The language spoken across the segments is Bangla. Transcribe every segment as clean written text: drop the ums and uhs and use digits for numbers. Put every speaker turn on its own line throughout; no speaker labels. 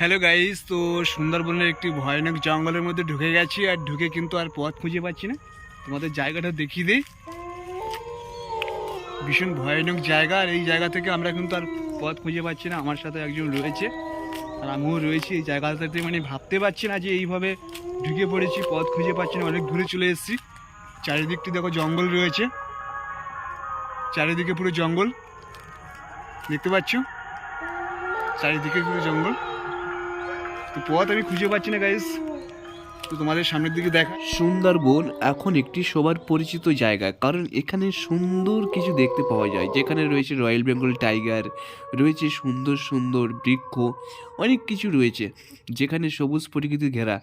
হ্যালো গাইস, তো সুন্দরবনের একটি ভয়ানক জঙ্গলের মধ্যে ঢুকে গেছি আর ঢুকে কিন্তু আর পথ খুঁজে পাচ্ছি না। তোমাদের জায়গাটা দেখিয়ে দিই। ভীষণ ভয়ানক জায়গা, আর এই জায়গা থেকে আমরা কিন্তু আর পথ খুঁজে পাচ্ছি না। আমার সাথে একজন রয়েছে আর আমিও রয়েছি এই জায়গাটাতে, মানে ভাবতে পারছি না যে এইভাবে ঢুকে পড়েছি, পথ খুঁজে পাচ্ছি না। অনেক দূরে চলে এসেছি। চারিদিকটি দেখো জঙ্গল রয়েছে, চারিদিকে পুরো জঙ্গল দেখতে পাচ্ছ, চারিদিকে পুরো জঙ্গল। তো পথ আমি খুঁজে পাচ্ছি না গাইস, তো তোমাদের সামনের দিকে দেখা।
সুন্দরবন এখন একটি সবার পরিচিত জায়গা, কারণ এখানে সুন্দর কিছু দেখতে পাওয়া যায়। যেখানে রয়েছে রয়্যাল বেঙ্গল টাইগার, রয়েছে সুন্দর সুন্দর বৃক্ষ, অনেক কিছু রয়েছে যেখানে সবুজ প্রকৃতি ঘেরা।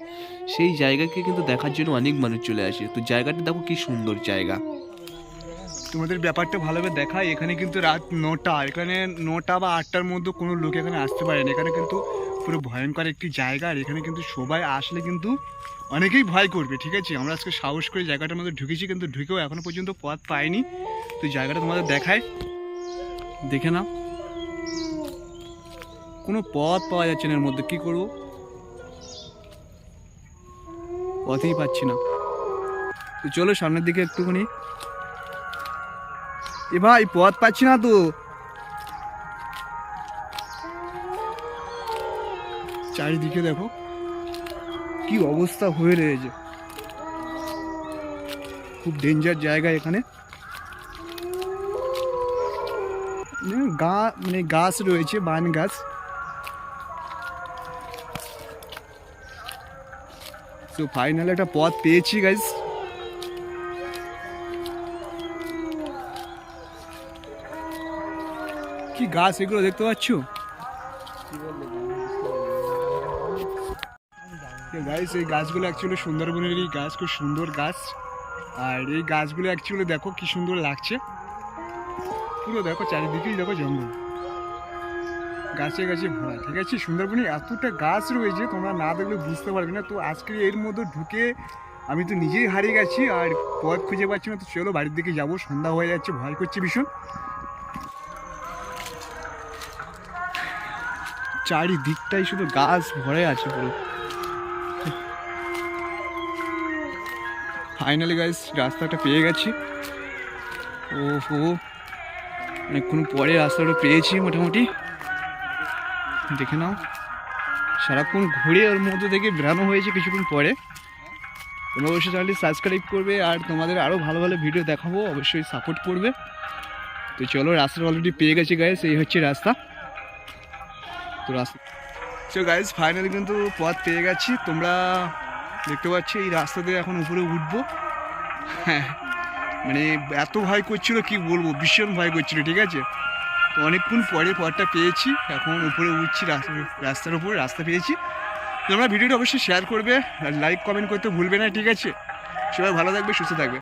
সেই জায়গাকে কিন্তু দেখার জন্য অনেক মানুষ চলে আসে। তো জায়গাটা দেখো কি সুন্দর জায়গা।
তোমাদের ব্যাপারটা ভালোভাবে দেখায়। এখানে কিন্তু রাত 9টা, এখানে 9টা বা 8টার মধ্যে কোনো লোক এখানে আসতে পারে না। এখানে কিন্তু পুরো ভয়ঙ্কর একটি জায়গা, আর এখানে কিন্তু সবাই আসলে কিন্তু অনেকেই ভয় করবে। ঠিক আছে, আমরা আজকে সাহস করে জায়গাটার মধ্যে ঢুকেছি, কিন্তু ঢুকেও এখনো পর্যন্ত পথ পাইনি। তো জায়গাটা তোমাদের দেখায়, দেখে নাও। কোনো পথ পাওয়া যাচ্ছে না এর মধ্যে, কি করব, পথই পাচ্ছি না। তো চলো সামনের দিকে একটুখানি। এ ভাই, পথ পাচ্ছি না তো। চারিদিকে দেখো কি অবস্থা হয়ে রয়েছে, খুব ডেঞ্জার জায়গা। এখানে মানে গাছ রয়েছে, বান গাছ। তো ফাইনালি একটা পথ পেয়েছি গাইস। কি গাছ এগুলো দেখতে পাচ্ছ গাইস? এই গাছগুলো অ্যাকচুয়ালি সুন্দরবনেরই গাছ, খুব সুন্দর গাছ। আর এই গাছগুলো অ্যাকচুয়ালি দেখো কি সুন্দর লাগছে, পুরো দেখো চারিদিকেই দেখো জঙ্গল, গাছে গাছে ভরা। ঠিক আছে, সুন্দরবনে এতটা গাছ রয়েছে তোমরা না দেখলে বুঝতে পারবে না। তো আজকে এর মধ্যে ঢুকে আমি তো নিজেই হারিয়ে গেছি আর পথ খুঁজে পাচ্ছি না। তো চলো বাড়ির দিকে যাবো, সন্ধ্যা হয়ে যাচ্ছে, ভয় করছে ভীষণ। চারিদিকটাই শুধু গাছ ভরে আছে পুরো। ফাইনালি গাইস রাস্তাটা পেয়ে গেছি। ওহো, অনেকক্ষণ পরে রাস্তাটা পেয়েছি মোটামুটি। দেখে নাও, সারাক্ষণ ঘুরে ওর মধ্যে থেকে বেরানো হয়েছে কিছুক্ষণ পরে। তোমরা অবশ্যই চ্যানেলটি সাবস্ক্রাইব করবে, আর তোমাদের আরও ভালো ভালো ভিডিও দেখাবো, অবশ্যই সাপোর্ট করবে। তো চলো, রাস্তাটা অলরেডি পেয়ে গেছি গাইস, এই হচ্ছে রাস্তা। তো রাস্তা তো গাইস ফাইনালি কিন্তু পথ পেয়ে গেছি। তোমরা দেখতে পাচ্ছ এই রাস্তা দিয়ে এখন উপরে উঠবো। হ্যাঁ, মানে এত ভয় করছিল কি বলবো, ভীষণ ভয় করছিল। ঠিক আছে, তো অনেকক্ষণ পরে পথটা পেয়েছি, এখন উপরে উঠছি রাস্তার উপরে। রাস্তা পেয়েছি। তোমরা ভিডিওটা অবশ্যই শেয়ার করবে আর লাইক কমেন্ট করতে ভুলবে না। ঠিক আছে, সবাই ভালো থাকবে, সুস্থ থাকবে।